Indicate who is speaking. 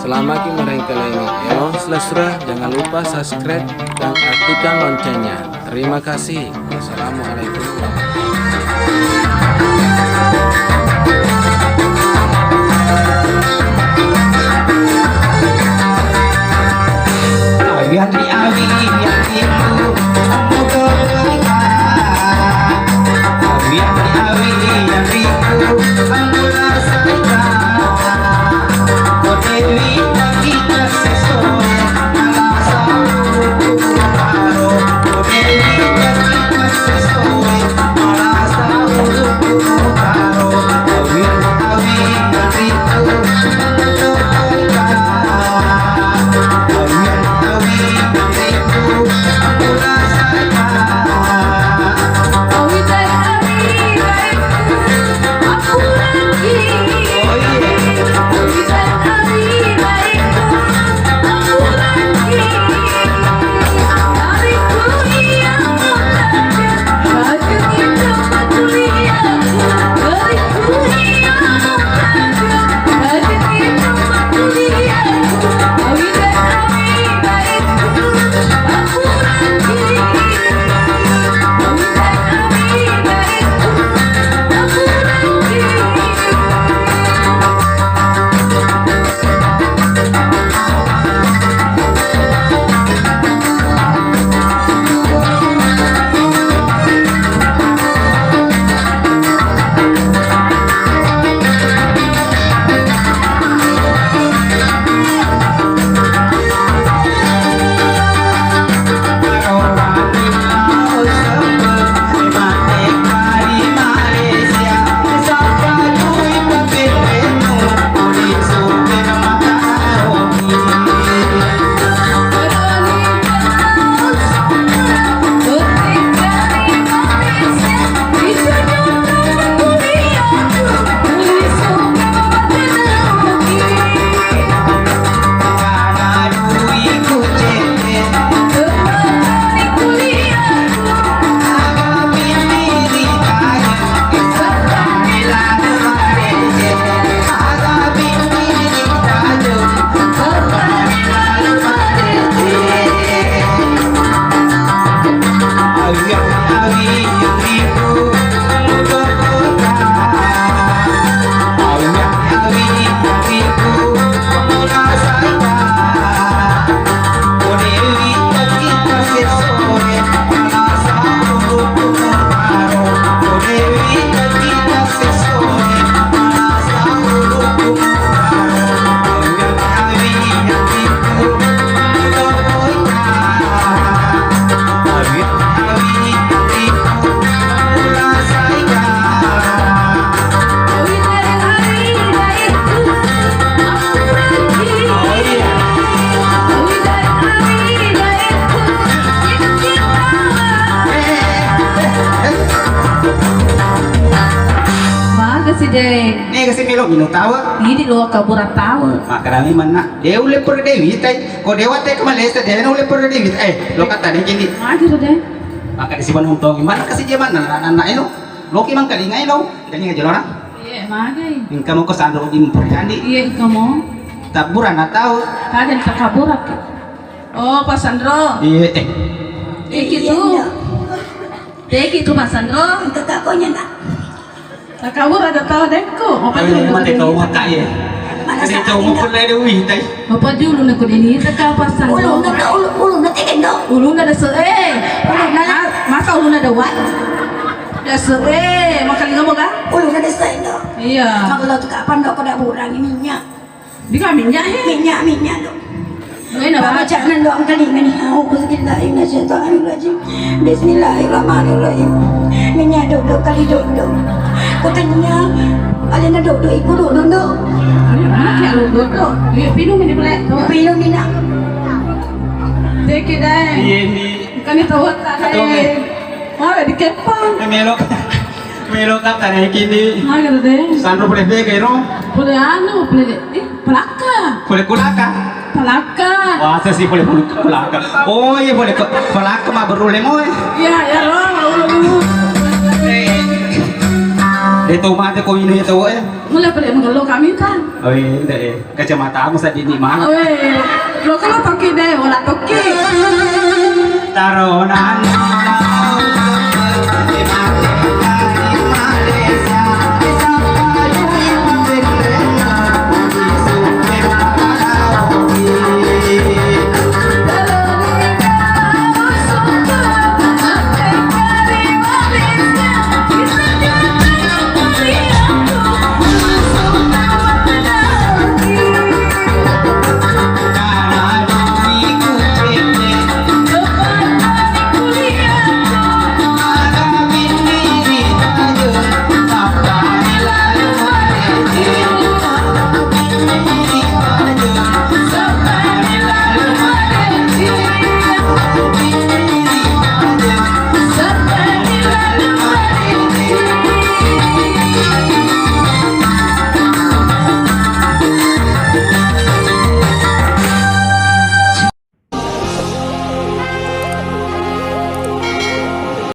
Speaker 1: Selama kita merengkelengi Elon Selesra, jangan lupa subscribe dan aktifkan loncengnya. Terima kasih. Wassalamualaikum warahmatullahi
Speaker 2: Nih kasi melo minum tawa.
Speaker 3: Ini lo kaburan tahu.
Speaker 2: Makarami man na. Dia ule por David tay. Ko dewa tay kamalesta dia na ule por David. Lo kata ni kini.
Speaker 3: Magi to deh.
Speaker 2: Maka disipan untong man kasi dia man na ino. Loki man kalingay no. Kali nga jolona.
Speaker 3: Iya, magi.
Speaker 2: Ingka mo ko sando ko din por kandi.
Speaker 3: Iya, kamu.
Speaker 2: Taburan na tao.
Speaker 3: Kaden ka kaburak. Oh, Pak Sandro.
Speaker 2: Iya
Speaker 3: Gitu. Gitu Pak Sandro.
Speaker 4: Untuk kakonya nak.
Speaker 3: Kabur ada tahu deko. Apa
Speaker 2: Ay,
Speaker 3: dulu?
Speaker 2: mati tahu makai ya. Kasi tahu mo por David tay.
Speaker 3: Apa dulu nak ini? Tak Pak Sandro.
Speaker 4: Ulun na tikin do.
Speaker 3: Ulun ada se ulun na masa ulun ada wat. Ada se makalinga mo ka?
Speaker 4: Ulun na desain do.
Speaker 3: Iya.
Speaker 4: Kalau tu kapan do ko dah burangi minyak.
Speaker 3: Di kami nya
Speaker 4: Minyak do.
Speaker 3: Ngayon na ba?
Speaker 4: Bacaan do ang kalinga ni. Auzubillahi minasyaitonirrajim. Bismillahirrahmanirrahim. Minyak do kali do. Katanya alin na do ibu do.
Speaker 3: Mana kayak lu dodo? Iya, pinum ini boleh.
Speaker 4: Pilih ni nak.
Speaker 3: Deki deh.
Speaker 2: Iya ni.
Speaker 3: Kan itu tak deh. Mana di kepang?
Speaker 2: Melo kata ni kini.
Speaker 3: Mana gitu deh?
Speaker 2: Sandro boleh bege no.
Speaker 3: Boleh anu, boleh pelaka.
Speaker 2: Boleh kulaka.
Speaker 3: Pelaka.
Speaker 2: Wah, saya sih boleh kulaka. Oh iya boleh kulaka mah berule mo eh.
Speaker 3: Iya, ya loh.
Speaker 2: Dito mate ko ini ito eh.
Speaker 3: Mulai pada mengeluh kami kan.
Speaker 2: Oh iya, kacamata aku saat ini mah.
Speaker 3: Weh, lo kalau toki deh, olah toki.
Speaker 2: Tarunan